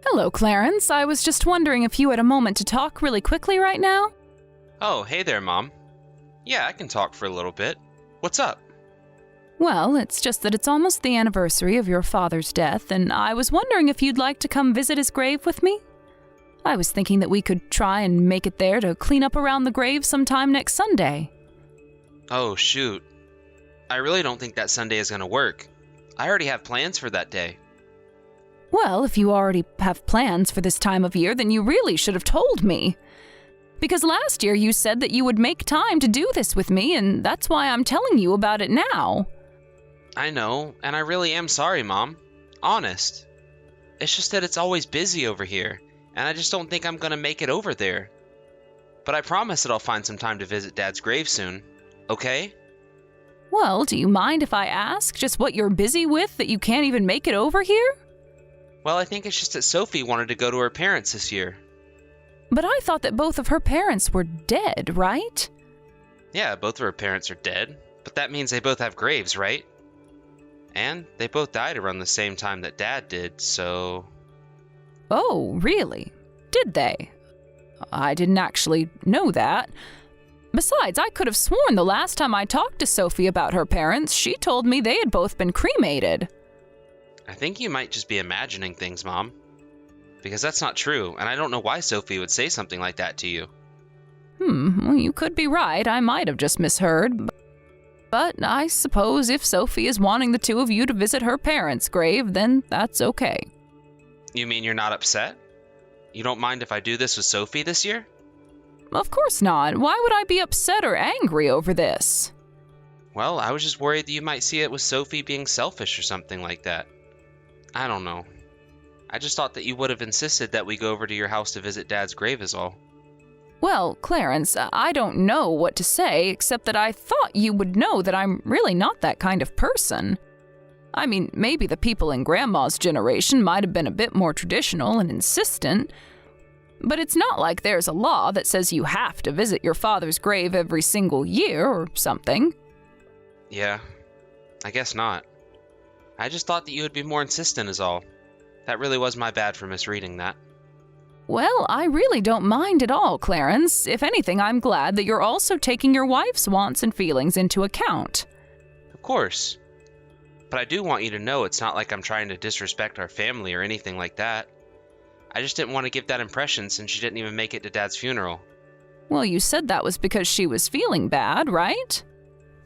Hello, Clarence. I was just wondering if you had a moment to talk really quickly right now? Oh, hey there, Mom. Yeah, I can talk for a little bit. What's up? Well, it's just that it's almost the anniversary of your father's death, and I was wondering if you'd like to come visit his grave with me? I was thinking that we could try and make it there to clean up around the grave sometime next Sunday. Oh, shoot. I really don't think that Sunday is gonna work. I already have plans for that day. Well, if you already have plans for this time of year, then you really should have told me. Because last year you said that you would make time to do this with me, and that's why I'm telling you about it now. I know, and I really am sorry, Mom. Honest. It's just that it's always busy over here, and I just don't think I'm gonna make it over there. But I promise that I'll find some time to visit Dad's grave soon. Okay? Well, do you mind if I ask just what you're busy with that you can't even make it over here? Well, I think it's just that Sophie wanted to go to her parents this year. But I thought that both of her parents were dead, right? Yeah, both of her parents are dead, but that means they both have graves, right? And they both died around the same time that Dad did, so... Oh, really? Did they? I didn't actually know that. Besides, I could have sworn the last time I talked to Sophie about her parents, she told me they had both been cremated. I think you might just be imagining things, Mom. Because that's not true, and I don't know why Sophie would say something like that to you. Well, you could be right. I might have just misheard. But I suppose if Sophie is wanting the two of you to visit her parents' grave, then that's okay. You mean you're not upset? You don't mind if I do this with Sophie this year? Of course not. Why would I be upset or angry over this? Well, I was just worried that you might see it with Sophie being selfish or something like that. I don't know. I just thought that you would have insisted that we go over to your house to visit Dad's grave is all. Well, Clarence, I don't know what to say, except that I thought you would know that I'm really not that kind of person. I mean, maybe the people in Grandma's generation might have been a bit more traditional and insistent, but it's not like there's a law that says you have to visit your father's grave every single year or something. Yeah, I guess not. I just thought that you would be more insistent is all. That really was my bad for misreading that. Well, I really don't mind at all, Clarence. If anything, I'm glad that you're also taking your wife's wants and feelings into account. Of course. But I do want you to know it's not like I'm trying to disrespect our family or anything like that. I just didn't want to give that impression since she didn't even make it to Dad's funeral. Well, you said that was because she was feeling bad, right?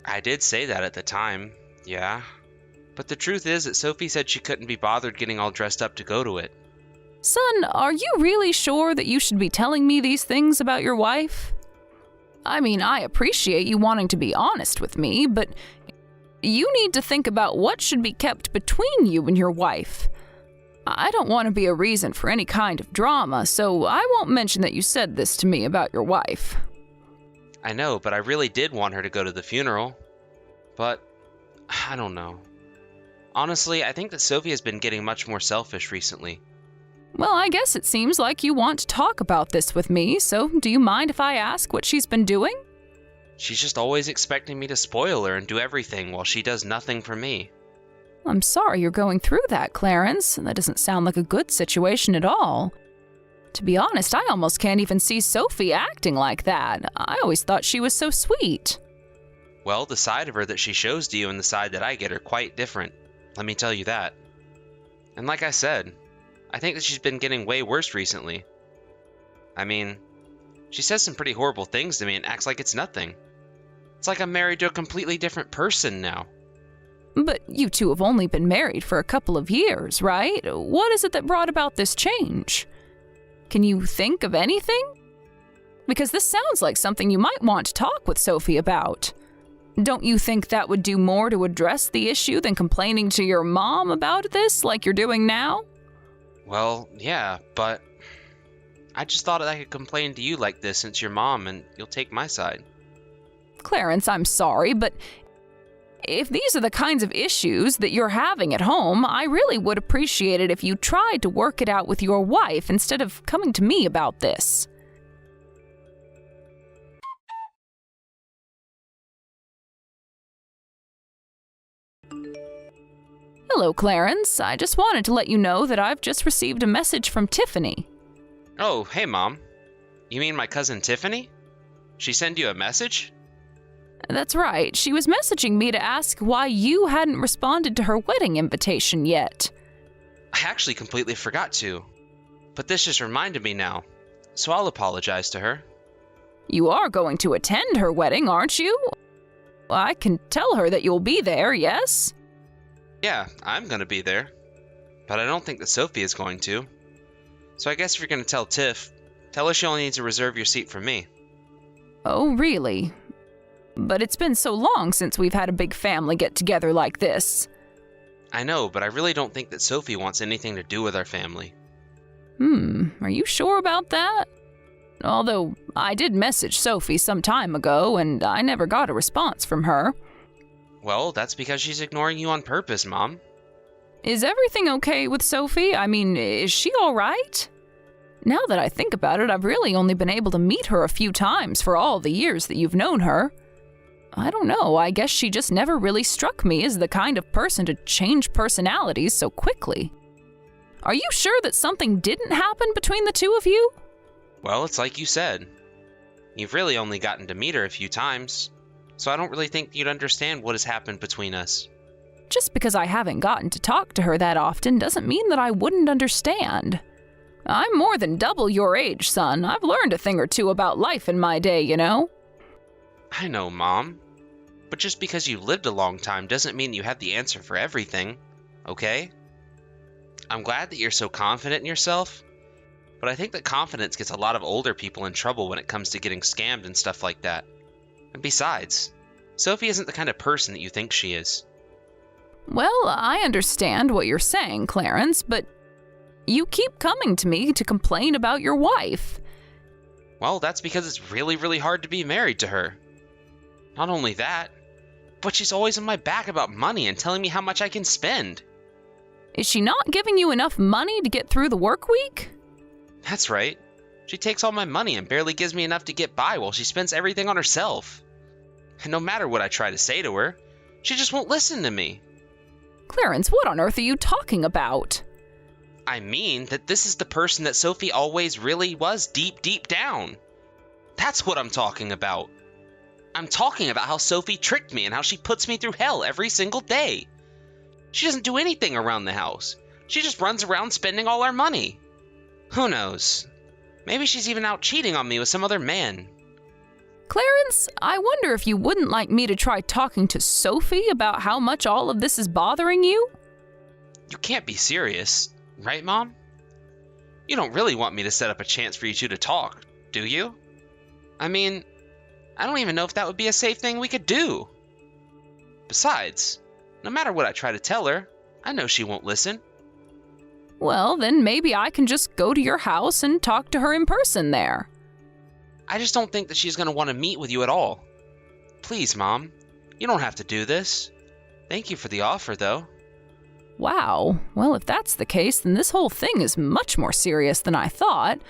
I did say that at the time, yeah. But the truth is that Sophie said she couldn't be bothered getting all dressed up to go to it. Son, are you really sure that you should be telling me these things about your wife? I mean, I appreciate you wanting to be honest with me, but you need to think about what should be kept between you and your wife. I don't want to be a reason for any kind of drama, so I won't mention that you said this to me about your wife. I know, but I really did want her to go to the funeral. But, I don't know. Honestly, I think that Sophie has been getting much more selfish recently. Well, I guess it seems like you want to talk about this with me, so do you mind if I ask what she's been doing? She's just always expecting me to spoil her and do everything while she does nothing for me. I'm sorry you're going through that, Clarence. That doesn't sound like a good situation at all. To be honest, I almost can't even see Sophie acting like that. I always thought she was so sweet. Well, the side of her that she shows to you and the side that I get are quite different. Let me tell you that. And like I said, I think that she's been getting way worse recently. I mean, she says some pretty horrible things to me and acts like it's nothing. It's like I'm married to a completely different person now. But you two have only been married for a couple of years, right? What is it that brought about this change? Can you think of anything? Because this sounds like something you might want to talk with Sophie about. Don't you think that would do more to address the issue than complaining to your mom about this like you're doing now? Well, yeah, but I just thought that I could complain to you like this since you're mom and you'll take my side. Clarence, I'm sorry, but if these are the kinds of issues that you're having at home, I really would appreciate it if you tried to work it out with your wife instead of coming to me about this. Hello, Clarence. I just wanted to let you know that I've just received a message from Tiffany. Oh, hey, Mom. You mean my cousin Tiffany? She sent you a message? That's right. She was messaging me to ask why you hadn't responded to her wedding invitation yet. I actually completely forgot to. But this just reminded me now, so I'll apologize to her. You are going to attend her wedding, aren't you? I can tell her that you'll be there, yes? Yeah, I'm gonna be there. But I don't think that Sophie is going to. So I guess if you're gonna tell Tiff, tell her she only needs to reserve your seat for me. Oh, really? But it's been so long since we've had a big family get-together like this. I know, but I really don't think that Sophie wants anything to do with our family. Are you sure about that? Although, I did message Sophie some time ago, and I never got a response from her. Well, that's because she's ignoring you on purpose, Mom. Is everything okay with Sophie? I mean, is she all right? Now that I think about it, I've really only been able to meet her a few times for all the years that you've known her. I don't know, I guess she just never really struck me as the kind of person to change personalities so quickly. Are you sure that something didn't happen between the two of you? Well, it's like you said. You've really only gotten to meet her a few times, so I don't really think you'd understand what has happened between us. Just because I haven't gotten to talk to her that often doesn't mean that I wouldn't understand. I'm more than double your age, son. I've learned a thing or two about life in my day, you know? I know, Mom. But just because you lived a long time doesn't mean you have the answer for everything, okay? I'm glad that you're so confident in yourself, but I think that confidence gets a lot of older people in trouble when it comes to getting scammed and stuff like that. And besides, Sophie isn't the kind of person that you think she is. Well, I understand what you're saying, Clarence, but you keep coming to me to complain about your wife. Well, that's because it's really, really hard to be married to her. Not only that, but she's always on my back about money and telling me how much I can spend. Is she not giving you enough money to get through the work week? That's right. She takes all my money and barely gives me enough to get by while she spends everything on herself. And no matter what I try to say to her, she just won't listen to me. Clarence, what on earth are you talking about? I mean that this is the person that Sophie always really was deep, deep down. That's what I'm talking about. I'm talking about how Sophie tricked me and how she puts me through hell every single day. She doesn't do anything around the house. She just runs around spending all our money. Who knows? Maybe she's even out cheating on me with some other man. Clarence, I wonder if you wouldn't like me to try talking to Sophie about how much all of this is bothering you? You can't be serious, right, Mom? You don't really want me to set up a chance for you two to talk, do you? I mean, I don't even know if that would be a safe thing we could do. Besides, no matter what I try to tell her, I know she won't listen. Well, then maybe I can just go to your house and talk to her in person there. I just don't think that she's going to want to meet with you at all. Please, Mom, you don't have to do this. Thank you for the offer, though. Wow. Well, if that's the case, then this whole thing is much more serious than I thought.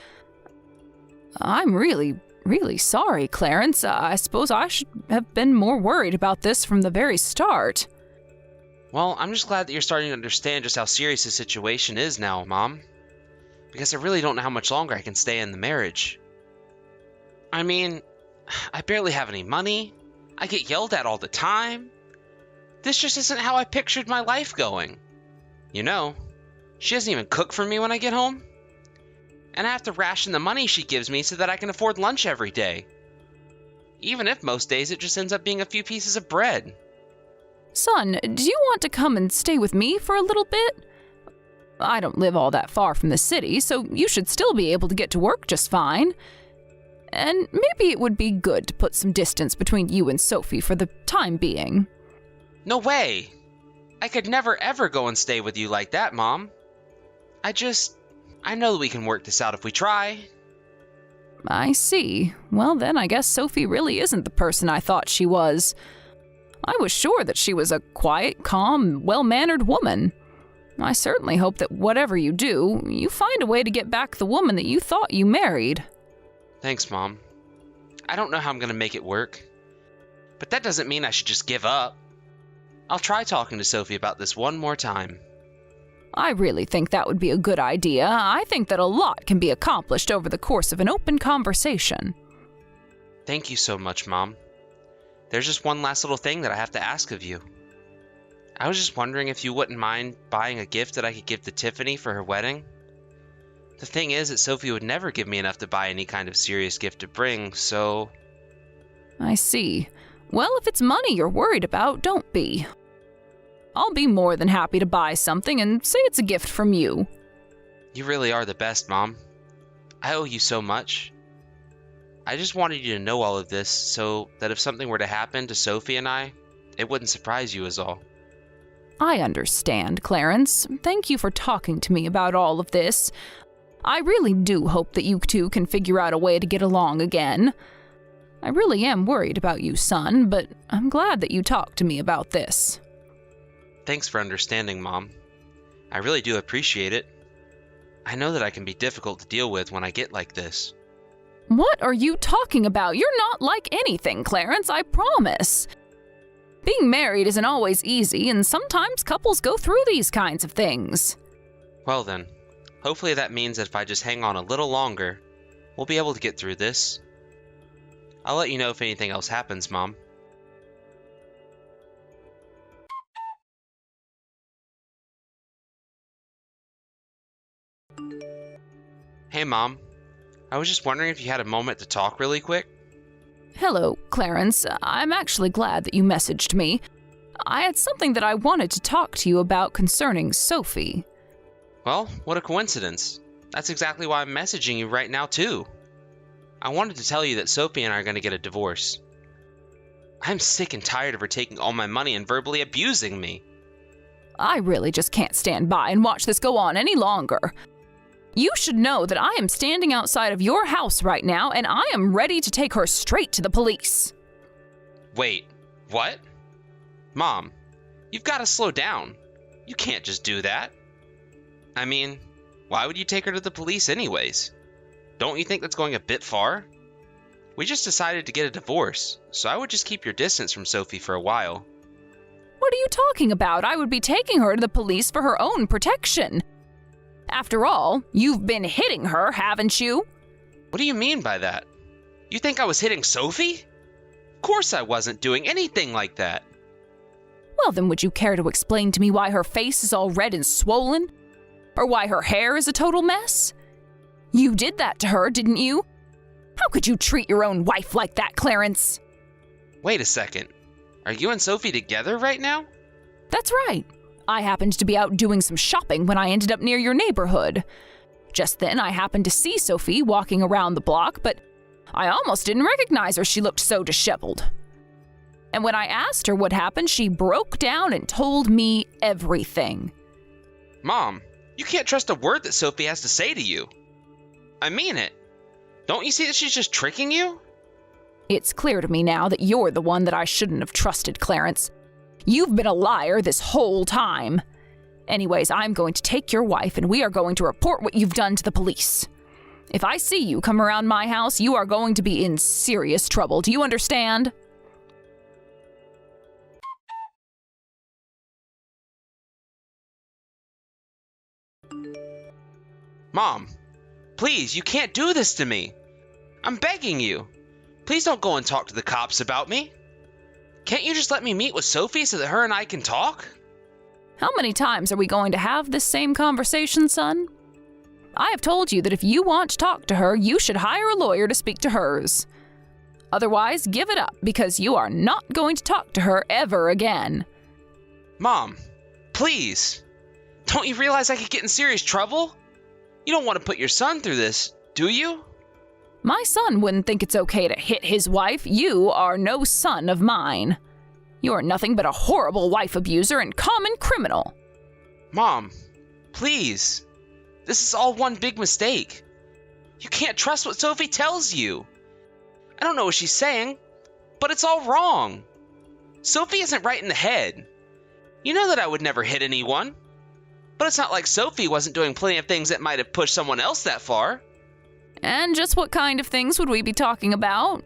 I'm really sorry, Clarence. I suppose I should have been more worried about this from the very start. Well, I'm just glad that you're starting to understand just how serious the situation is now, Mom. Because I really don't know how much longer I can stay in the marriage. I mean, I barely have any money. I get yelled at all the time. This just isn't how I pictured my life going. You know, she doesn't even cook for me when I get home. And I have to ration the money she gives me so that I can afford lunch every day. Even if most days it just ends up being a few pieces of bread. Son, do you want to come and stay with me for a little bit? I don't live all that far from the city, so you should still be able to get to work just fine. And maybe it would be good to put some distance between you and Sophie for the time being. No way! I could never ever go and stay with you like that, Mom. I know that we can work this out if we try. I see. Well, then I guess Sophie really isn't the person I thought she was. I was sure that she was a quiet, calm, well-mannered woman. I certainly hope that whatever you do, you find a way to get back the woman that you thought you married. Thanks, Mom. I don't know how I'm going to make it work. But that doesn't mean I should just give up. I'll try talking to Sophie about this one more time. I really think that would be a good idea. I think that a lot can be accomplished over the course of an open conversation. Thank you so much, Mom. There's just one last little thing that I have to ask of you. I was just wondering if you wouldn't mind buying a gift that I could give to Tiffany for her wedding. The thing is that Sophie would never give me enough to buy any kind of serious gift to bring, so... I see. Well, if it's money you're worried about, don't be. I'll be more than happy to buy something and say it's a gift from you. You really are the best, Mom. I owe you so much. I just wanted you to know all of this so that if something were to happen to Sophie and I, it wouldn't surprise you is all. I understand, Clarence. Thank you for talking to me about all of this. I really do hope that you two can figure out a way to get along again. I really am worried about you, son, but I'm glad that you talked to me about this. Thanks for understanding, Mom. I really do appreciate it. I know that I can be difficult to deal with when I get like this. What are you talking about? You're not like anything, Clarence, I promise. Being married isn't always easy, and sometimes couples go through these kinds of things. Well then, hopefully that means that if I just hang on a little longer, we'll be able to get through this. I'll let you know if anything else happens, Mom. Hey, Mom. I was just wondering if you had a moment to talk really quick. Hello, Clarence. I'm actually glad that you messaged me. I had something that I wanted to talk to you about concerning Sophie. Well, what a coincidence. That's exactly why I'm messaging you right now, too. I wanted to tell you that Sophie and I are going to get a divorce. I'm sick and tired of her taking all my money and verbally abusing me. I really just can't stand by and watch this go on any longer. You should know that I am standing outside of your house right now, and I am ready to take her straight to the police. Wait, what? Mom, you've got to slow down. You can't just do that. I mean, why would you take her to the police anyways? Don't you think that's going a bit far? We just decided to get a divorce, so I would just keep your distance from Sophie for a while. What are you talking about? I would be taking her to the police for her own protection. After all, you've been hitting her, haven't you? What do you mean by that? You think I was hitting Sophie? Of course I wasn't doing anything like that. Well, then would you care to explain to me why her face is all red and swollen? Or why her hair is a total mess? You did that to her, didn't you? How could you treat your own wife like that, Clarence? Wait a second. Are you and Sophie together right now? That's right. I happened to be out doing some shopping when I ended up near your neighborhood. Just then, I happened to see Sophie walking around the block, but I almost didn't recognize her. She looked so disheveled. And when I asked her what happened, she broke down and told me everything. Mom, you can't trust a word that Sophie has to say to you. I mean it. Don't you see that she's just tricking you? It's clear to me now that you're the one that I shouldn't have trusted, Clarence. You've been a liar this whole time. Anyways, I'm going to take your wife and we are going to report what you've done to the police. If I see you come around my house, you are going to be in serious trouble. Do you understand? Mom, please, you can't do this to me. I'm begging you. Please don't go and talk to the cops about me. Can't you just let me meet with Sophie so that her and I can talk? How many times are we going to have this same conversation, son? I have told you that if you want to talk to her, you should hire a lawyer to speak to hers. Otherwise, give it up because you are not going to talk to her ever again. Mom, please. Don't you realize I could get in serious trouble? You don't want to put your son through this, do you? My son wouldn't think it's okay to hit his wife. You are no son of mine. You are nothing but a horrible wife abuser and common criminal. Mom, please. This is all one big mistake. You can't trust what Sophie tells you. I don't know what she's saying, but it's all wrong. Sophie isn't right in the head. You know that I would never hit anyone. But it's not like Sophie wasn't doing plenty of things that might have pushed someone else that far. And just what kind of things would we be talking about?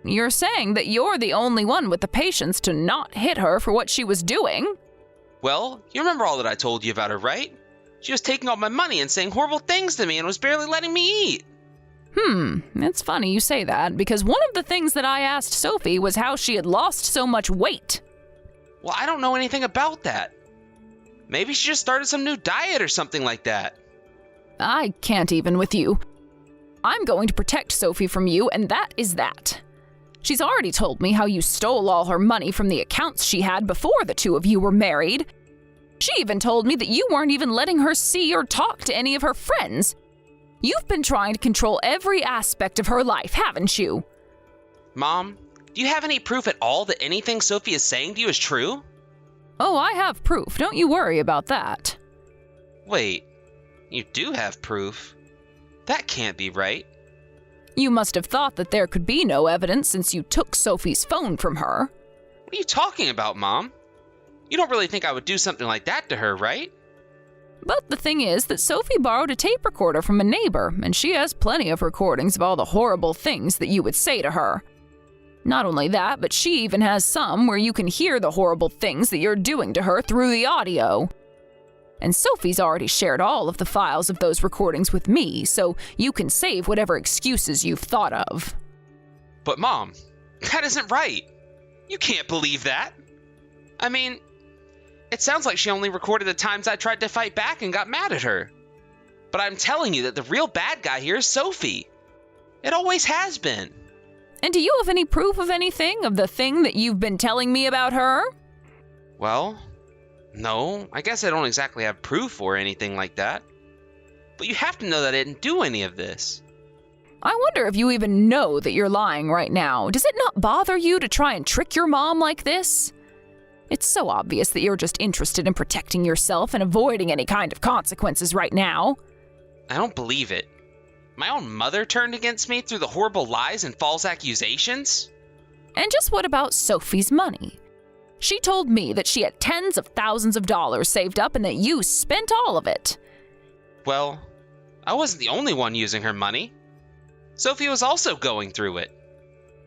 You're saying that you're the only one with the patience to not hit her for what she was doing? Well, you remember all that I told you about her, right? She was taking all my money and saying horrible things to me and was barely letting me eat. It's funny you say that, because one of the things that I asked Sophie was how she had lost so much weight. Well, I don't know anything about that. Maybe she just started some new diet or something like that. I can't even with you. I'm going to protect Sophie from you, and that is that. She's already told me how you stole all her money from the accounts she had before the two of you were married. She even told me that you weren't even letting her see or talk to any of her friends. You've been trying to control every aspect of her life, haven't you? Mom, do you have any proof at all that anything Sophie is saying to you is true? Oh, I have proof. Don't you worry about that. Wait, you do have proof? That can't be right. You must have thought that there could be no evidence since you took Sophie's phone from her. What are you talking about, Mom? You don't really think I would do something like that to her, right? But the thing is that Sophie borrowed a tape recorder from a neighbor, and she has plenty of recordings of all the horrible things that you would say to her. Not only that, but she even has some where you can hear the horrible things that you're doing to her through the audio. And Sophie's already shared all of the files of those recordings with me, so you can save whatever excuses you've thought of. But Mom, that isn't right. You can't believe that. I mean, it sounds like she only recorded the times I tried to fight back and got mad at her. But I'm telling you that the real bad guy here is Sophie. It always has been. And do you have any proof of anything, of the thing that you've been telling me about her? Well, no, I guess I don't exactly have proof or anything like that. But you have to know that I didn't do any of this. I wonder if you even know that you're lying right now. Does it not bother you to try and trick your mom like this? It's so obvious that you're just interested in protecting yourself and avoiding any kind of consequences right now. I don't believe it. My own mother turned against me through the horrible lies and false accusations? And just what about Sophie's money? She told me that she had tens of thousands of dollars saved up and that you spent all of it. Well, I wasn't the only one using her money. Sophie was also going through it.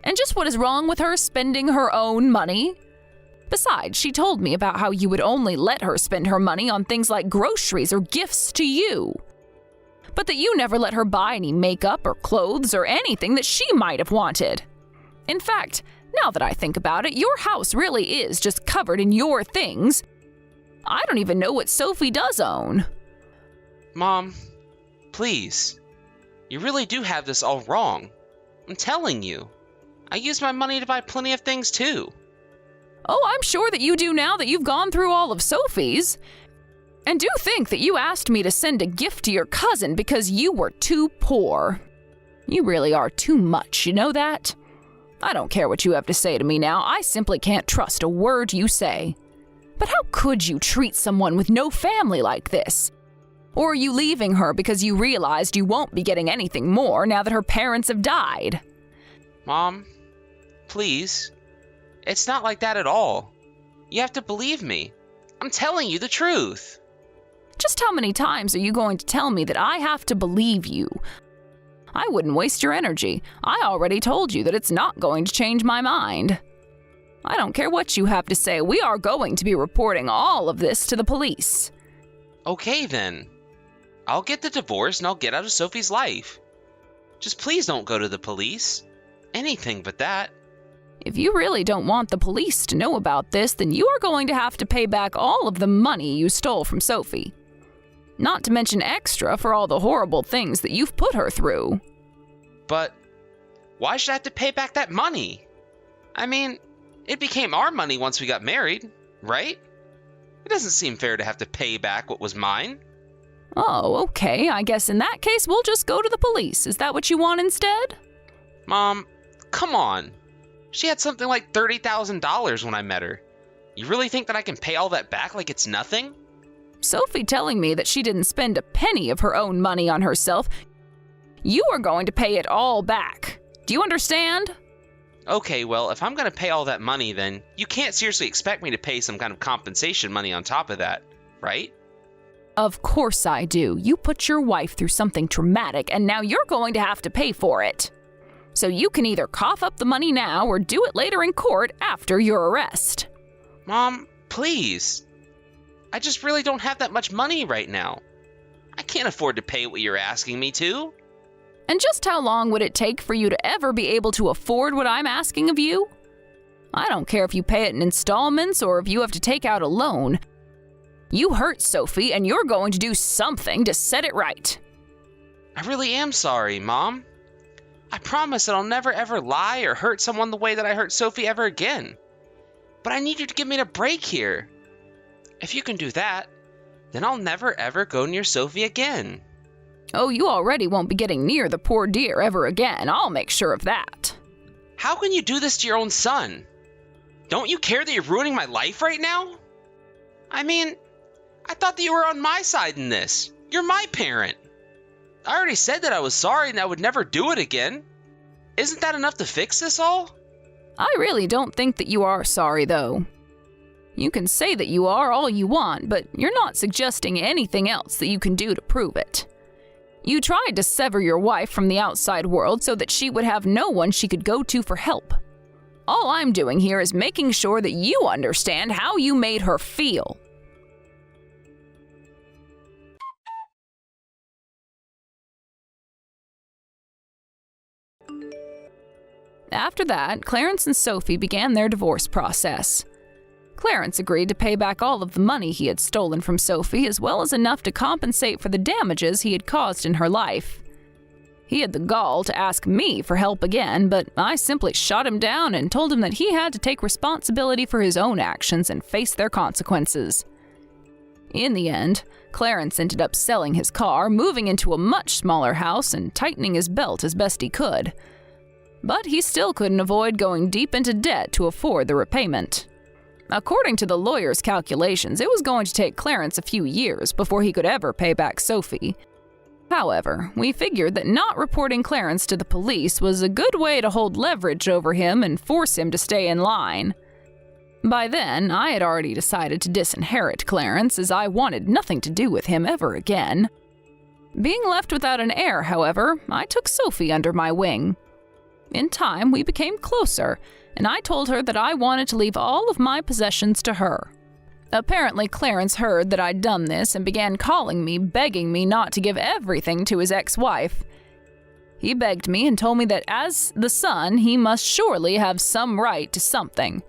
And just what is wrong with her spending her own money? Besides, she told me about how you would only let her spend her money on things like groceries or gifts to you. But that you never let her buy any makeup or clothes or anything that she might have wanted. In fact, now that I think about it, your house really is just covered in your things. I don't even know what Sophie does own. Mom, please. You really do have this all wrong. I'm telling you. I use my money to buy plenty of things too. Oh, I'm sure that you do now that you've gone through all of Sophie's. And do think that you asked me to send a gift to your cousin because you were too poor. You really are too much, you know that? I don't care what you have to say to me now. I simply can't trust a word you say. But how could you treat someone with no family like this? Or are you leaving her because you realized you won't be getting anything more now that her parents have died? Mom, please. It's not like that at all. You have to believe me. I'm telling you the truth. Just how many times are you going to tell me that I have to believe you? I wouldn't waste your energy. I already told you that it's not going to change my mind. I don't care what you have to say. We are going to be reporting all of this to the police. Okay then. I'll get the divorce and I'll get out of Sophie's life. Just please don't go to the police. Anything but that. If you really don't want the police to know about this, then you are going to have to pay back all of the money you stole from Sophie. Not to mention extra for all the horrible things that you've put her through. But why should I have to pay back that money? I mean, it became our money once we got married, right? It doesn't seem fair to have to pay back what was mine. Oh, okay. I guess in that case, we'll just go to the police. Is that what you want instead? Mom, come on. She had something like $30,000 when I met her. You really think that I can pay all that back like it's nothing? Sophie telling me that she didn't spend a penny of her own money on herself. You are going to pay it all back. Do you understand? Okay, well, if I'm going to pay all that money, then you can't seriously expect me to pay some kind of compensation money on top of that, right? Of course I do. You put your wife through something traumatic, and now you're going to have to pay for it. So you can either cough up the money now or do it later in court after your arrest. Mom, please. I just really don't have that much money right now. I can't afford to pay what you're asking me to. And just how long would it take for you to ever be able to afford what I'm asking of you? I don't care if you pay it in installments or if you have to take out a loan. You hurt Sophie, and you're going to do something to set it right. I really am sorry, Mom. I promise that I'll never ever lie or hurt someone the way that I hurt Sophie ever again. But I need you to give me a break here. If you can do that, then I'll never ever go near Sophie again. Oh, you already won't be getting near the poor dear ever again. I'll make sure of that. How can you do this to your own son? Don't you care that you're ruining my life right now? I mean, I thought that you were on my side in this. You're my parent. I already said that I was sorry and I would never do it again. Isn't that enough to fix this all? I really don't think that you are sorry, though. You can say that you are all you want, but you're not suggesting anything else that you can do to prove it. You tried to sever your wife from the outside world so that she would have no one she could go to for help. All I'm doing here is making sure that you understand how you made her feel. After that, Clarence and Sophie began their divorce process. Clarence agreed to pay back all of the money he had stolen from Sophie, as well as enough to compensate for the damages he had caused in her life. He had the gall to ask me for help again, but I simply shot him down and told him that he had to take responsibility for his own actions and face their consequences. In the end, Clarence ended up selling his car, moving into a much smaller house, and tightening his belt as best he could. But he still couldn't avoid going deep into debt to afford the repayment. According to the lawyer's calculations, it was going to take Clarence a few years before he could ever pay back Sophie. However, we figured that not reporting Clarence to the police was a good way to hold leverage over him and force him to stay in line. By then, I had already decided to disinherit Clarence, as I wanted nothing to do with him ever again. Being left without an heir, however, I took Sophie under my wing. In time, we became closer, and I told her that I wanted to leave all of my possessions to her. Apparently, Clarence heard that I'd done this and began calling me, begging me not to give everything to his ex-wife. He begged me and told me that as the son, he must surely have some right to something.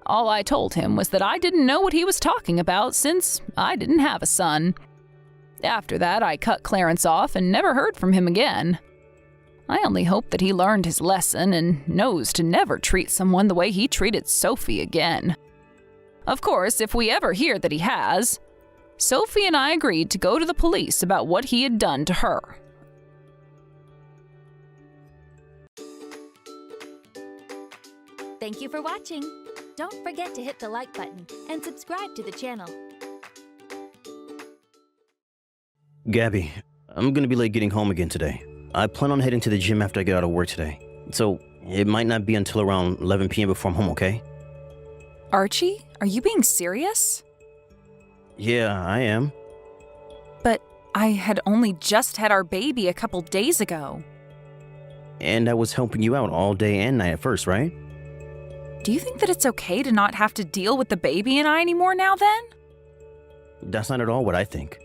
All I told him was that I didn't know what he was talking about, since I didn't have a son. After that, I cut Clarence off and never heard from him again. I only hope that he learned his lesson and knows to never treat someone the way he treated Sophie again. Of course, if we ever hear that he has, Sophie and I agreed to go to the police about what he had done to her. Thank you for watching. Don't forget to hit the like button and subscribe to the channel. Gabby, I'm gonna be late getting home again today. I plan on heading to the gym after I get out of work today. So it might not be until around 11 p.m. before I'm home, okay? Archie, are you being serious? Yeah, I am. But I had only just had our baby a couple days ago. And I was helping you out all day and night at first, right? Do you think that it's okay to not have to deal with the baby and I anymore now then? That's not at all what I think.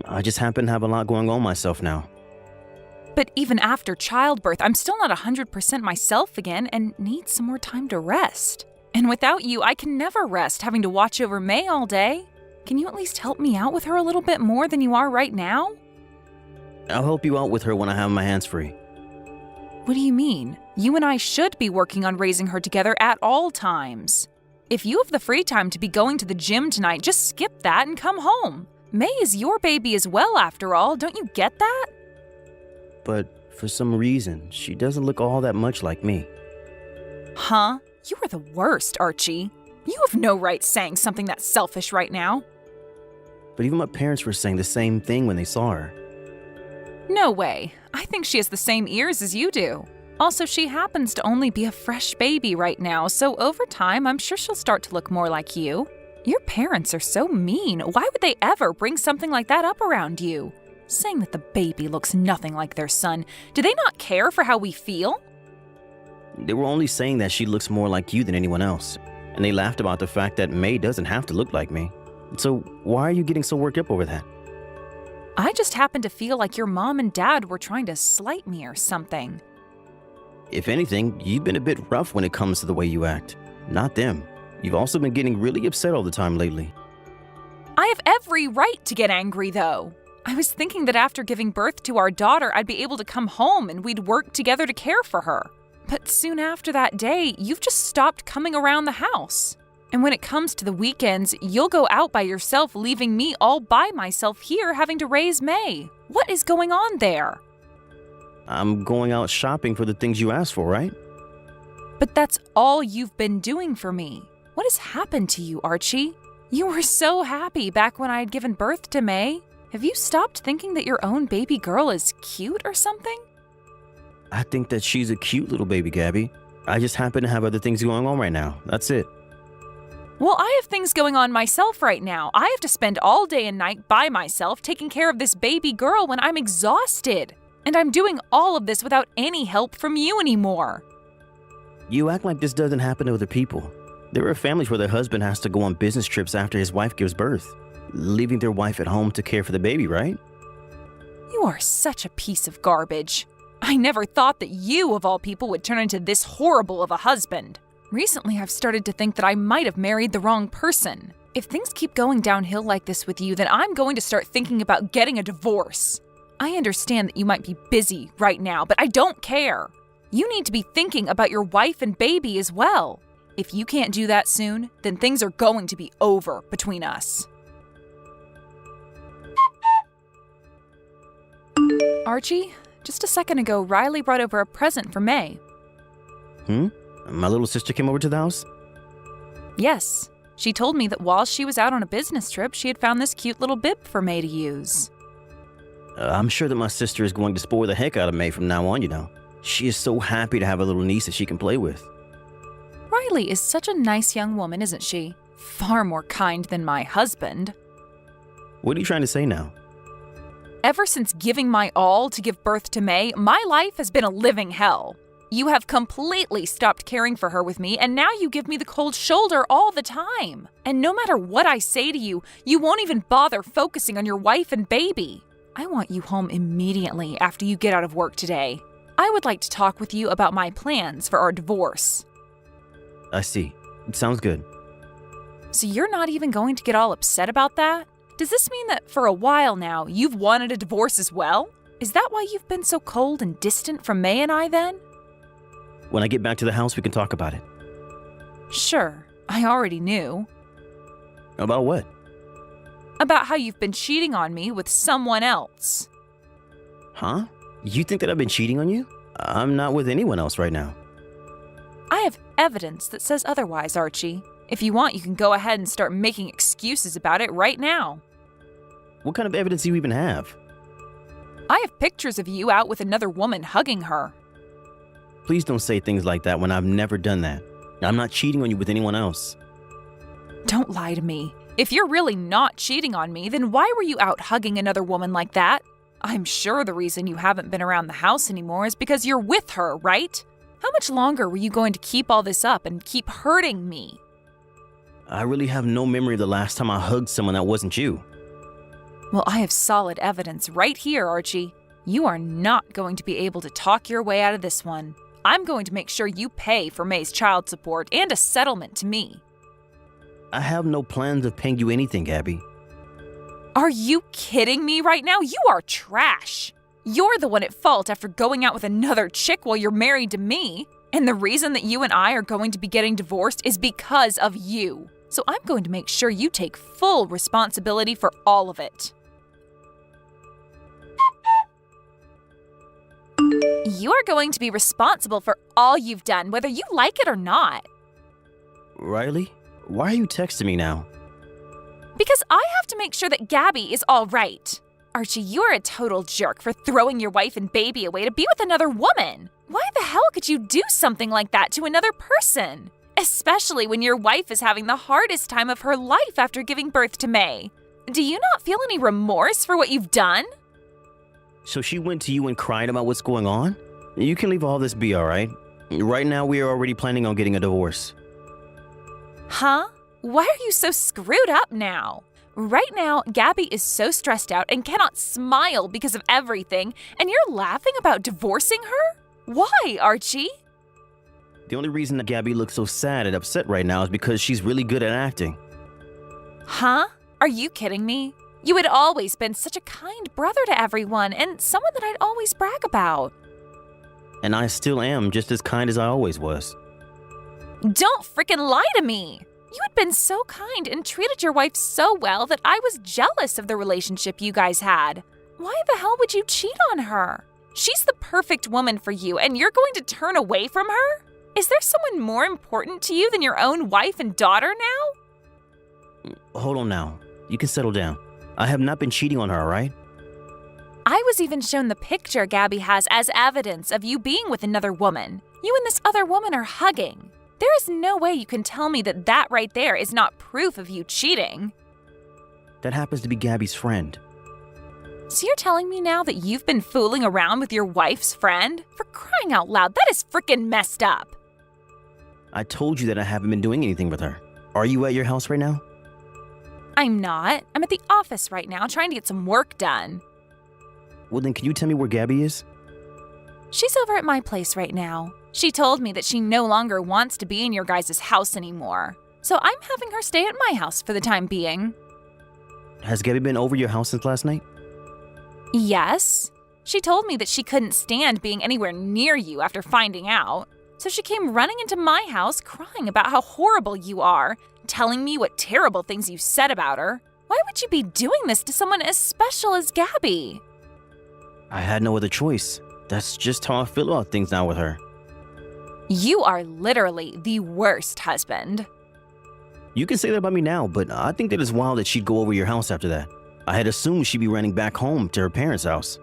I just happen to have a lot going on myself now. But even after childbirth, I'm still not 100% myself again and need some more time to rest. And without you, I can never rest, having to watch over May all day. Can you at least help me out with her a little bit more than you are right now? I'll help you out with her when I have my hands free. What do you mean? You and I should be working on raising her together at all times. If you have the free time to be going to the gym tonight, just skip that and come home. May is your baby as well, after all. Don't you get that? But for some reason, she doesn't look all that much like me. Huh? You are the worst, Archie. You have no right saying something that selfish right now. But even my parents were saying the same thing when they saw her. No way. I think she has the same ears as you do. Also, she happens to only be a fresh baby right now, so over time, I'm sure she'll start to look more like you. Your parents are so mean. Why would they ever bring something like that up around you? Saying that the baby looks nothing like their son. Do they not care for how we feel? They were only saying that she looks more like you than anyone else. And they laughed about the fact that May doesn't have to look like me. So why are you getting so worked up over that? I just happen to feel like your mom and dad were trying to slight me or something. If anything, you've been a bit rough when it comes to the way you act. Not them. You've also been getting really upset all the time lately. I have every right to get angry, though. I was thinking that after giving birth to our daughter, I'd be able to come home and we'd work together to care for her. But soon after that day, you've just stopped coming around the house. And when it comes to the weekends, you'll go out by yourself, leaving me all by myself here having to raise May. What is going on there? I'm going out shopping for the things you asked for, right? But that's all you've been doing for me. What has happened to you, Archie? You were so happy back when I had given birth to May. Have you stopped thinking that your own baby girl is cute or something? I think that she's a cute little baby, Gabby. I just happen to have other things going on right now. That's it. Well, I have things going on myself right now. I have to spend all day and night by myself taking care of this baby girl when I'm exhausted. And I'm doing all of this without any help from you anymore. You act like this doesn't happen to other people. There are families where their husband has to go on business trips after his wife gives birth, leaving their wife at home to care for the baby, right? You are such a piece of garbage. I never thought that you, of all people, would turn into this horrible of a husband. Recently, I've started to think that I might have married the wrong person. If things keep going downhill like this with you, then I'm going to start thinking about getting a divorce. I understand that you might be busy right now, but I don't care. You need to be thinking about your wife and baby as well. If you can't do that soon, then things are going to be over between us. Archie, just a second ago, Riley brought over a present for May. My little sister came over to the house? Yes. She told me that while she was out on a business trip, she had found this cute little bib for May to use. I'm sure that my sister is going to spoil the heck out of May from now on, you know. She is so happy to have a little niece that she can play with. Riley is such a nice young woman, isn't she? Far more kind than my husband. What are you trying to say now? Ever since giving my all to give birth to May, my life has been a living hell. You have completely stopped caring for her with me, and now you give me the cold shoulder all the time. And no matter what I say to you, you won't even bother focusing on your wife and baby. I want you home immediately after you get out of work today. I would like to talk with you about my plans for our divorce. I see. It sounds good. So you're not even going to get all upset about that? Does this mean that for a while now, you've wanted a divorce as well? Is that why you've been so cold and distant from May and I then? When I get back to the house, we can talk about it. Sure, I already knew. About what? About how you've been cheating on me with someone else. Huh? You think that I've been cheating on you? I'm not with anyone else right now. I have evidence that says otherwise, Archie. If you want, you can go ahead and start making excuses about it right now. What kind of evidence do you even have? I have pictures of you out with another woman hugging her. Please don't say things like that when I've never done that. I'm not cheating on you with anyone else. Don't lie to me. If you're really not cheating on me, then why were you out hugging another woman like that? I'm sure the reason you haven't been around the house anymore is because you're with her, right? How much longer were you going to keep all this up and keep hurting me? I really have no memory of the last time I hugged someone that wasn't you. Well, I have solid evidence right here, Archie. You are not going to be able to talk your way out of this one. I'm going to make sure you pay for May's child support and a settlement to me. I have no plans of paying you anything, Gabby. Are you kidding me right now? You are trash. You're the one at fault after going out with another chick while you're married to me. And the reason that you and I are going to be getting divorced is because of you. So I'm going to make sure you take full responsibility for all of it. You are going to be responsible for all you've done, whether you like it or not. Riley, why are you texting me now? Because I have to make sure that Gabby is all right. Archie, you're a total jerk for throwing your wife and baby away to be with another woman. Why the hell could you do something like that to another person? Especially when your wife is having the hardest time of her life after giving birth to May. Do you not feel any remorse for what you've done? So she went to you and cried about what's going on? You can leave all this be, all right? Right now, we are already planning on getting a divorce. Huh? Why are you so screwed up now? Right now, Gabby is so stressed out and cannot smile because of everything, and you're laughing about divorcing her? Why, Archie? The only reason that Gabby looks so sad and upset right now is because she's really good at acting. Huh? Are you kidding me? You had always been such a kind brother to everyone and someone that I'd always brag about. And I still am just as kind as I always was. Don't frickin' lie to me! You had been so kind and treated your wife so well that I was jealous of the relationship you guys had. Why the hell would you cheat on her? She's the perfect woman for you and you're going to turn away from her? Is there someone more important to you than your own wife and daughter now? Hold on now. You can settle down. I have not been cheating on her, all right? I was even shown the picture Gabby has as evidence of you being with another woman. You and this other woman are hugging. There is no way you can tell me that that right there is not proof of you cheating. That happens to be Gabby's friend. So you're telling me now that you've been fooling around with your wife's friend? For crying out loud, that is frickin' messed up. I told you that I haven't been doing anything with her. Are you at your house right now? I'm not. I'm at the office right now trying to get some work done. Well, then can you tell me where Gabby is? She's over at my place right now. She told me that she no longer wants to be in your guys' house anymore. So I'm having her stay at my house for the time being. Has Gabby been over your house since last night? Yes. She told me that she couldn't stand being anywhere near you after finding out. So she came running into my house crying about how horrible you are, telling me what terrible things you said about her. Why would you be doing this to someone as special as Gabby? I had no other choice. That's just how I feel about things now with her. You are literally the worst husband. You can say that about me now, but I think that it's wild that she'd go over your house after that. I had assumed she'd be running back home to her parents' house.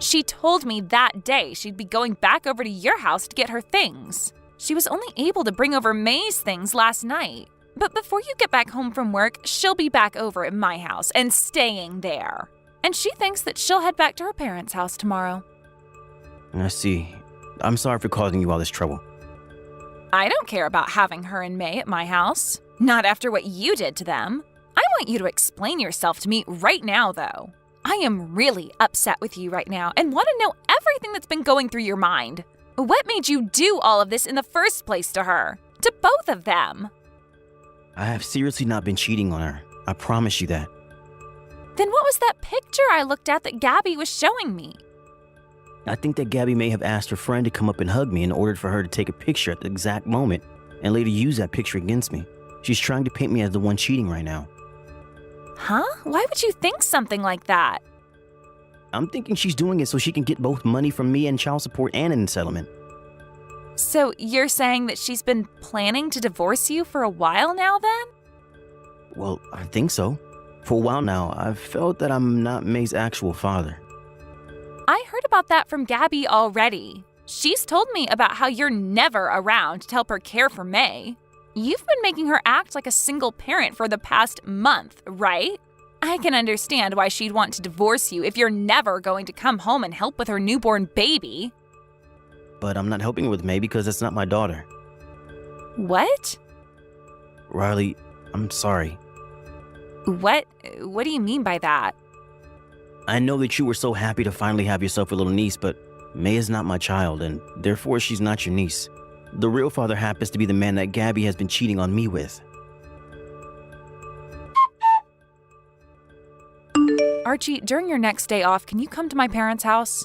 She told me that day she'd be going back over to your house to get her things. She was only able to bring over May's things last night. But before you get back home from work, she'll be back over at my house and staying there. And she thinks that she'll head back to her parents' house tomorrow. I see. I'm sorry for causing you all this trouble. I don't care about having her and May at my house. Not after what you did to them. I want you to explain yourself to me right now, though. I am really upset with you right now and want to know everything that's been going through your mind. What made you do all of this in the first place to her? To both of them? I have seriously not been cheating on her. I promise you that. Then what was that picture I looked at that Gabby was showing me? I think that Gabby may have asked her friend to come up and hug me in order for her to take a picture at the exact moment and later use that picture against me. She's trying to paint me as the one cheating right now. Huh? Why would you think something like that? I'm thinking she's doing it so she can get both money from me and child support and an settlement. So you're saying that she's been planning to divorce you for a while now then? Well, I think so. For a while now, I've felt that I'm not May's actual father. I heard about that from Gabby already. She's told me about how you're never around to help her care for May. You've been making her act like a single parent for the past month, right? I can understand why she'd want to divorce you if you're never going to come home and help with her newborn baby. But I'm not helping her with May because that's not my daughter. What? Riley, I'm sorry. What do you mean by that? I know that you were so happy to finally have yourself a little niece, but May is not my child, and therefore she's not your niece. The real father happens to be the man that Gabby has been cheating on me with. Archie, during your next day off, can you come to my parents' house?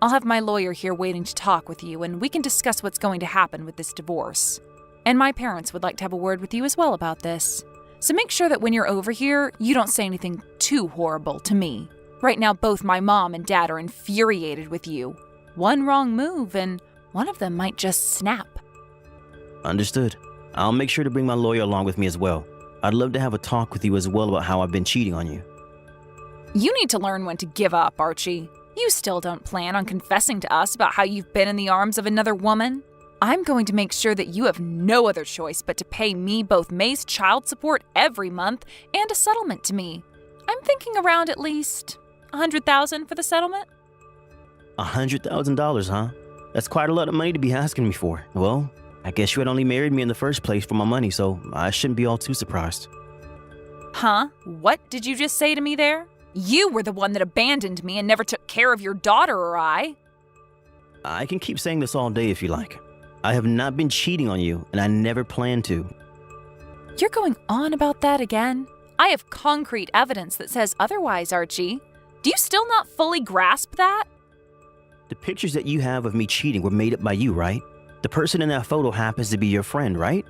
I'll have my lawyer here waiting to talk with you, and we can discuss what's going to happen with this divorce. And my parents would like to have a word with you as well about this. So make sure that when you're over here, you don't say anything too horrible to me. Right now, both my mom and dad are infuriated with you. One wrong move, and one of them might just snap. Understood. I'll make sure to bring my lawyer along with me as well. I'd love to have a talk with you as well about how I've been cheating on you. You need to learn when to give up, Archie. You still don't plan on confessing to us about how you've been in the arms of another woman? I'm going to make sure that you have no other choice but to pay me both May's child support every month and a settlement to me. I'm thinking around at least $100,000 for the settlement. $100,000, huh? That's quite a lot of money to be asking me for. Well, I guess you had only married me in the first place for my money, so I shouldn't be all too surprised. Huh? What did you just say to me there? You were the one that abandoned me and never took care of your daughter or I. I can keep saying this all day if you like. I have not been cheating on you, and I never plan to. You're going on about that again? I have concrete evidence that says otherwise, Archie. Do you still not fully grasp that? The pictures that you have of me cheating were made up by you, right? The person in that photo happens to be your friend, right?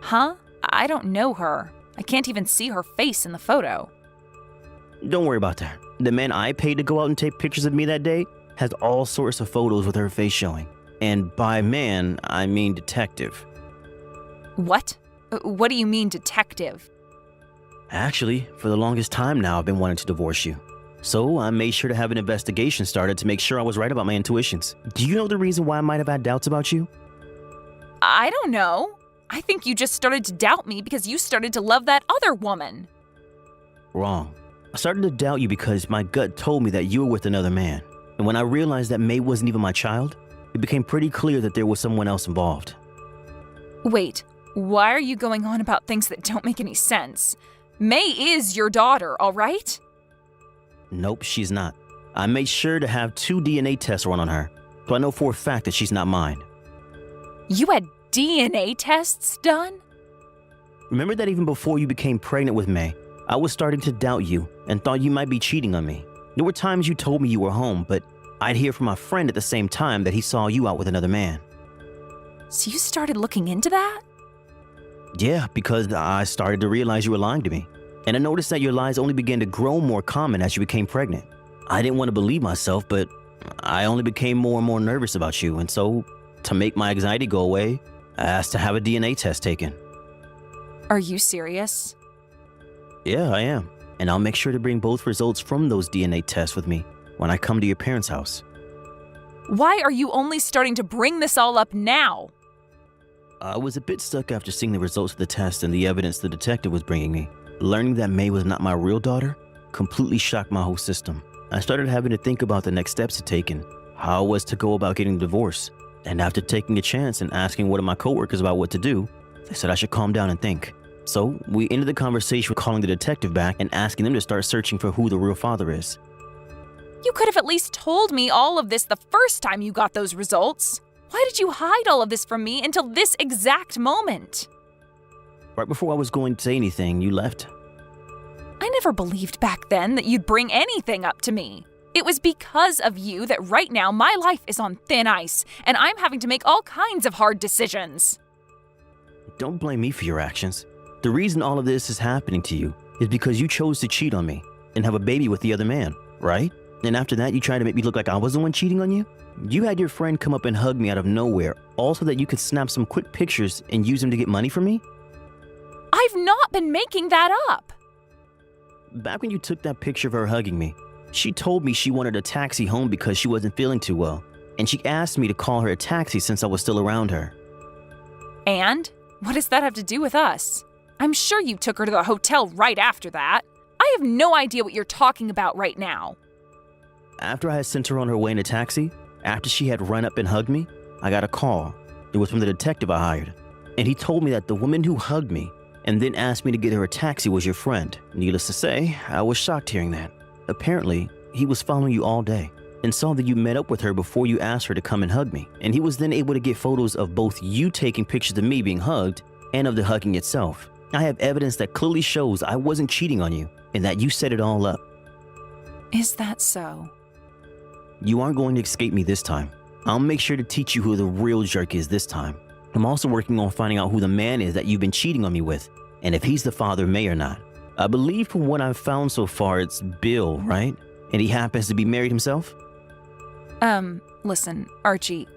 Huh? I don't know her. I can't even see her face in the photo. Don't worry about that. The man I paid to go out and take pictures of me that day has all sorts of photos with her face showing. And by man, I mean detective. What? What do you mean, detective? Actually, for the longest time now, I've been wanting to divorce you. So I made sure to have an investigation started to make sure I was right about my intuitions. Do you know the reason why I might have had doubts about you? I don't know. I think you just started to doubt me because you started to love that other woman. Wrong. I started to doubt you because my gut told me that you were with another man. And when I realized that May wasn't even my child, it became pretty clear that there was someone else involved. Wait, why are you going on about things that don't make any sense? May is your daughter, all right? Nope, she's not. I made sure to have 2 DNA tests run on her, so I know for a fact that she's not mine. You had DNA tests done? Remember that even before you became pregnant with May, I was starting to doubt you and thought you might be cheating on me. There were times you told me you were home, but I'd hear from my friend at the same time that he saw you out with another man. So you started looking into that? Yeah, because I started to realize you were lying to me. And I noticed that your lies only began to grow more common as you became pregnant. I didn't want to believe myself, but I only became more and more nervous about you. And so, to make my anxiety go away, I asked to have a DNA test taken. Are you serious? Yeah, I am. And I'll make sure to bring both results from those DNA tests with me when I come to your parents' house. Why are you only starting to bring this all up now? I was a bit stuck after seeing the results of the test and the evidence the detective was bringing me. Learning that May was not my real daughter completely shocked my whole system. I started having to think about the next steps to take and how I was to go about getting a divorce. And after taking a chance and asking one of my coworkers about what to do, they said I should calm down and think. So we ended the conversation with calling the detective back and asking them to start searching for who the real father is. You could have at least told me all of this the first time you got those results. Why did you hide all of this from me until this exact moment? Right before I was going to say anything, you left. I never believed back then that you'd bring anything up to me. It was because of you that right now my life is on thin ice, and I'm having to make all kinds of hard decisions. Don't blame me for your actions. The reason all of this is happening to you is because you chose to cheat on me and have a baby with the other man, right? And after that, you tried to make me look like I was the one cheating on you? You had your friend come up and hug me out of nowhere, all so that you could snap some quick pictures and use them to get money from me? I've not been making that up. Back when you took that picture of her hugging me, she told me she wanted a taxi home because she wasn't feeling too well, and she asked me to call her a taxi since I was still around her. And? What does that have to do with us? I'm sure you took her to the hotel right after that. I have no idea what you're talking about right now. After I had sent her on her way in a taxi, after she had run up and hugged me, I got a call. It was from the detective I hired, and he told me that the woman who hugged me and then asked me to get her a taxi was your friend. Needless to say, I was shocked hearing that. Apparently, he was following you all day and saw that you met up with her before you asked her to come and hug me, and he was then able to get photos of both you taking pictures of me being hugged and of the hugging itself. I have evidence that clearly shows I wasn't cheating on you and that you set it all up. Is that so? You aren't going to escape me this time. I'll make sure to teach you who the real jerk is this time. I'm also working on finding out who the man is that you've been cheating on me with, and if he's the father of May or not. I believe from what I've found so far, it's Bill, right? And he happens to be married himself? Listen, Archie,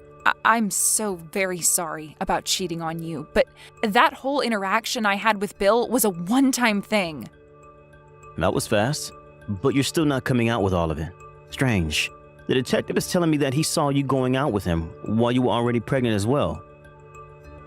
I'm so very sorry about cheating on you, but that whole interaction I had with Bill was a one-time thing. That was fast, but you're still not coming out with all of it. Strange. The detective is telling me that he saw you going out with him while you were already pregnant as well.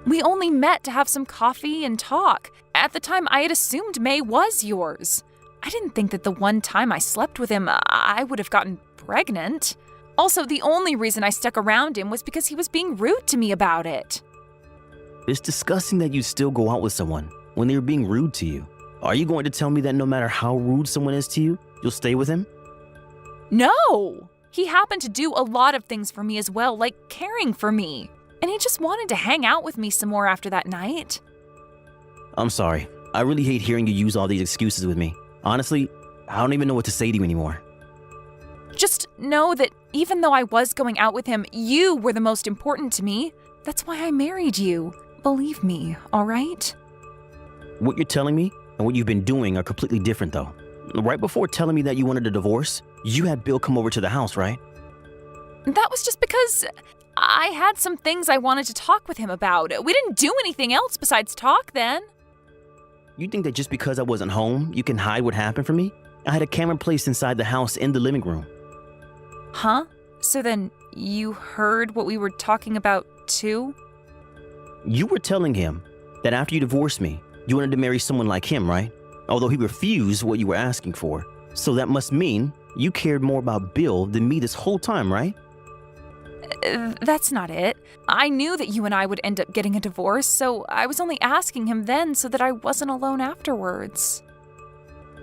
We only met to have some coffee and talk. At the time, I had assumed May was yours. I didn't think that the one time I slept with him, I would have gotten pregnant. Also, the only reason I stuck around him was because he was being rude to me about it. It's disgusting that you still go out with someone when they're being rude to you. Are you going to tell me that no matter how rude someone is to you, you'll stay with him? No! He happened to do a lot of things for me as well, like caring for me. And he just wanted to hang out with me some more after that night. I'm sorry. I really hate hearing you use all these excuses with me. Honestly, I don't even know what to say to you anymore. Just know that even though I was going out with him, you were the most important to me. That's why I married you. Believe me, all right? What you're telling me and what you've been doing are completely different, though. Right before telling me that you wanted a divorce, you had Bill come over to the house, right? That was just because I had some things I wanted to talk with him about. We didn't do anything else besides talk then. You think that just because I wasn't home, you can hide what happened from me? I had a camera placed inside the house in the living room. Huh? So then you heard what we were talking about too? You were telling him that after you divorced me, you wanted to marry someone like him, right? Although he refused what you were asking for. So that must mean you cared more about Bill than me this whole time, right? That's not it. I knew that you and I would end up getting a divorce, so I was only asking him then so that I wasn't alone afterwards.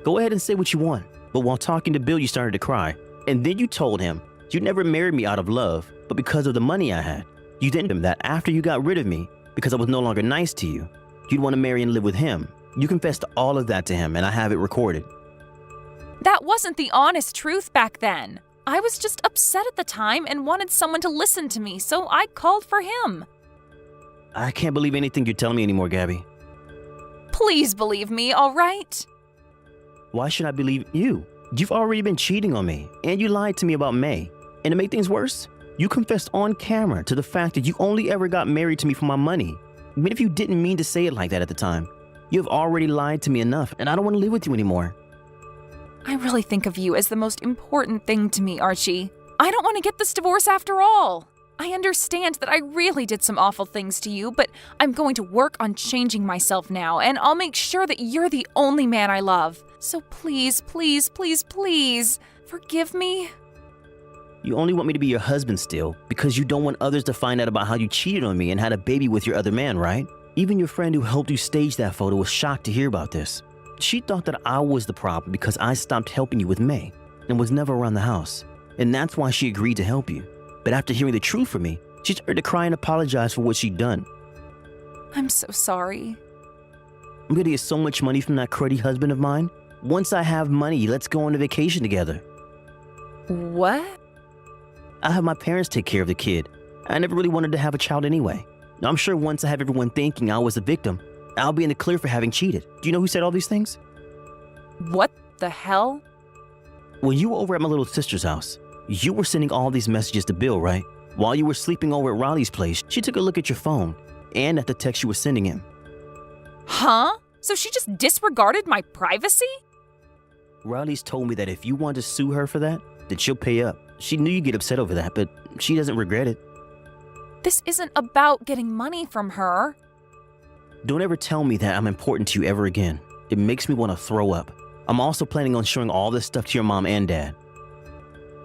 Go ahead and say what you want. But while talking to Bill, you started to cry. And then you told him you never married me out of love, but because of the money I had. You told him that after you got rid of me, because I was no longer nice to you, you'd want to marry and live with him. You confessed all of that to him, and I have it recorded. That wasn't the honest truth back then. I was just upset at the time and wanted someone to listen to me, so I called for him. I can't believe anything you're telling me anymore, Gabby. Please believe me, all right? Why should I believe you? You've already been cheating on me, and you lied to me about May. And to make things worse, you confessed on camera to the fact that you only ever got married to me for my money. Even if you didn't mean to say it like that at the time, you have already lied to me enough, and I don't want to live with you anymore. I really think of you as the most important thing to me, Archie. I don't want to get this divorce after all. I understand that I really did some awful things to you, but I'm going to work on changing myself now, and I'll make sure that you're the only man I love. So please, please, please, please, forgive me. You only want me to be your husband still because you don't want others to find out about how you cheated on me and had a baby with your other man, right? Even your friend who helped you stage that photo was shocked to hear about this. She thought that I was the problem because I stopped helping you with May and was never around the house. And that's why she agreed to help you. But after hearing the truth from me, she started to cry and apologize for what she'd done. I'm so sorry. I'm gonna get so much money from that cruddy husband of mine. Once I have money, let's go on a vacation together. What? I have my parents take care of the kid. I never really wanted to have a child anyway. I'm sure once I have everyone thinking I was the victim, I'll be in the clear for having cheated. Do you know who said all these things? What the hell? When you were over at my little sister's house, you were sending all these messages to Bill, right? While you were sleeping over at Riley's place, she took a look at your phone and at the text you were sending him. Huh? So she just disregarded my privacy? Riley's told me that if you want to sue her for that, then she'll pay up. She knew you'd get upset over that, but she doesn't regret it. This isn't about getting money from her. Don't ever tell me that I'm important to you ever again. It makes me want to throw up. I'm also planning on showing all this stuff to your mom and dad.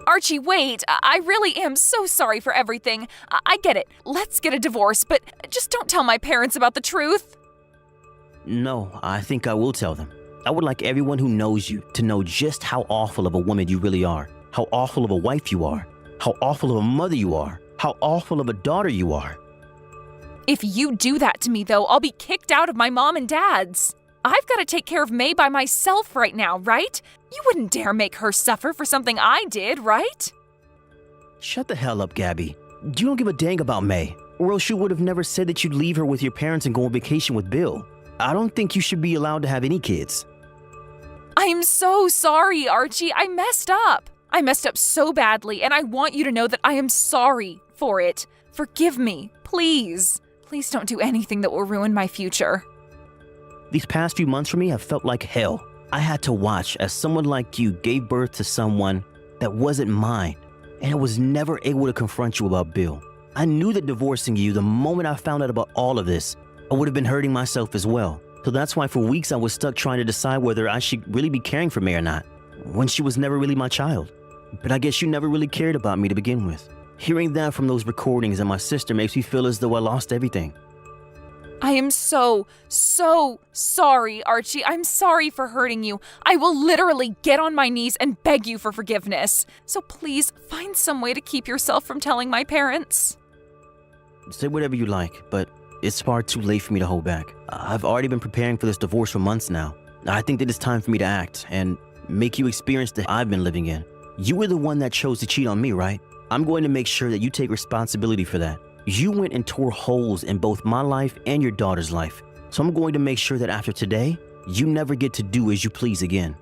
Archie, wait. I really am so sorry for everything. I get it. Let's get a divorce, but just don't tell my parents about the truth. No, I think I will tell them. I would like everyone who knows you to know just how awful of a woman you really are, how awful of a wife you are, how awful of a mother you are, how awful of a daughter you are. If you do that to me, though, I'll be kicked out of my mom and dad's. I've got to take care of May by myself right now, right? You wouldn't dare make her suffer for something I did, right? Shut the hell up, Gabby. You don't give a dang about May, or else you would have never said that you'd leave her with your parents and go on vacation with Bill. I don't think you should be allowed to have any kids. I'm so sorry, Archie. I messed up. I messed up so badly, and I want you to know that I am sorry for it. Forgive me, please. Please don't do anything that will ruin my future. These past few months for me have felt like hell. I had to watch as someone like you gave birth to someone that wasn't mine, and I was never able to confront you about Bill. I knew that divorcing you the moment I found out about all of this, I would have been hurting myself as well. So that's why for weeks I was stuck trying to decide whether I should really be caring for May or not, when she was never really my child. But I guess you never really cared about me to begin with. Hearing that from those recordings and my sister makes me feel as though I lost everything. I am so sorry, Archie. I'm sorry for hurting you. I will literally get on my knees and beg you for forgiveness. So please find some way to keep yourself from telling my parents. Say whatever you like, but it's far too late for me to hold back. I've already been preparing for this divorce for months now. I think that it's time for me to act and make you experience the I've been living in. You were the one that chose to cheat on me, right? I'm going to make sure that you take responsibility for that. You went and tore holes in both my life and your daughter's life. So I'm going to make sure that after today, you never get to do as you please again.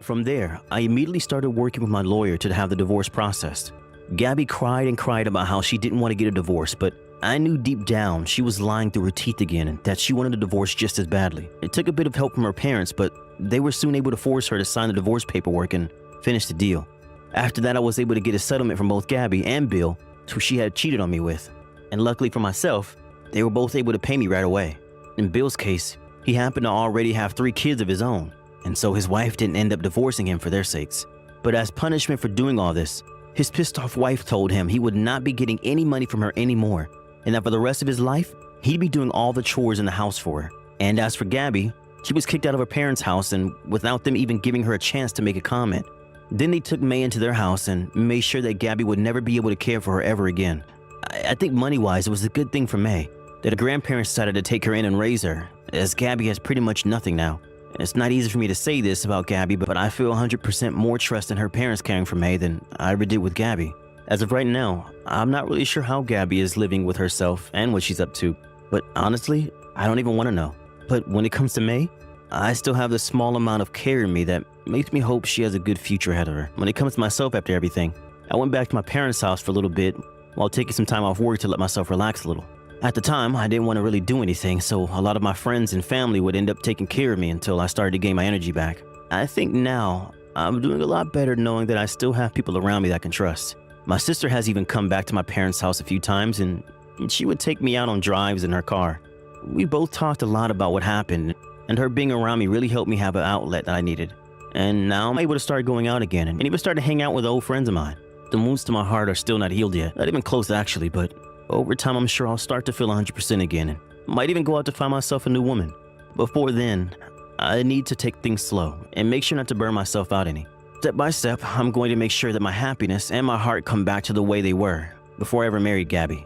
From there, I immediately started working with my lawyer to have the divorce processed. Gabby cried and cried about how she didn't want to get a divorce, but I knew deep down she was lying through her teeth again and that she wanted a divorce just as badly. It took a bit of help from her parents, but they were soon able to force her to sign the divorce paperwork and finish the deal. After that, I was able to get a settlement from both Gabby and Bill, who she had cheated on me with. And luckily for myself, they were both able to pay me right away. In Bill's case, he happened to already have 3 kids of his own, and so his wife didn't end up divorcing him for their sakes. But as punishment for doing all this, his pissed off wife told him he would not be getting any money from her anymore, and that for the rest of his life, he'd be doing all the chores in the house for her. And as for Gabby, she was kicked out of her parents' house and without them even giving her a chance to make a comment. Then they took May into their house and made sure that Gabby would never be able to care for her ever again. I think money-wise, it was a good thing for May that her grandparents decided to take her in and raise her, as Gabby has pretty much nothing now. And it's not easy for me to say this about Gabby, but I feel 100% more trust in her parents caring for May than I ever did with Gabby. As of right now, I'm not really sure how Gabby is living with herself and what she's up to, but honestly, I don't even want to know. But when it comes to May, I still have this small amount of care in me that makes me hope she has a good future ahead of her. When it comes to myself after everything, I went back to my parents' house for a little bit while taking some time off work to let myself relax a little. At the time, I didn't want to really do anything, so a lot of my friends and family would end up taking care of me until I started to gain my energy back. I think now, I'm doing a lot better knowing that I still have people around me that I can trust. My sister has even come back to my parents' house a few times, and she would take me out on drives in her car. We both talked a lot about what happened, and her being around me really helped me have an outlet that I needed. And now I'm able to start going out again and even start to hang out with old friends of mine. The wounds to my heart are still not healed yet, not even close actually, but over time I'm sure I'll start to feel 100% again and might even go out to find myself a new woman. Before then, I need to take things slow and make sure not to burn myself out any. Step by step, I'm going to make sure that my happiness and my heart come back to the way they were before I ever married Gabby.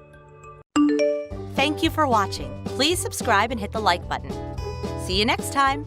Thank you for watching. Please subscribe and hit the like button. See you next time.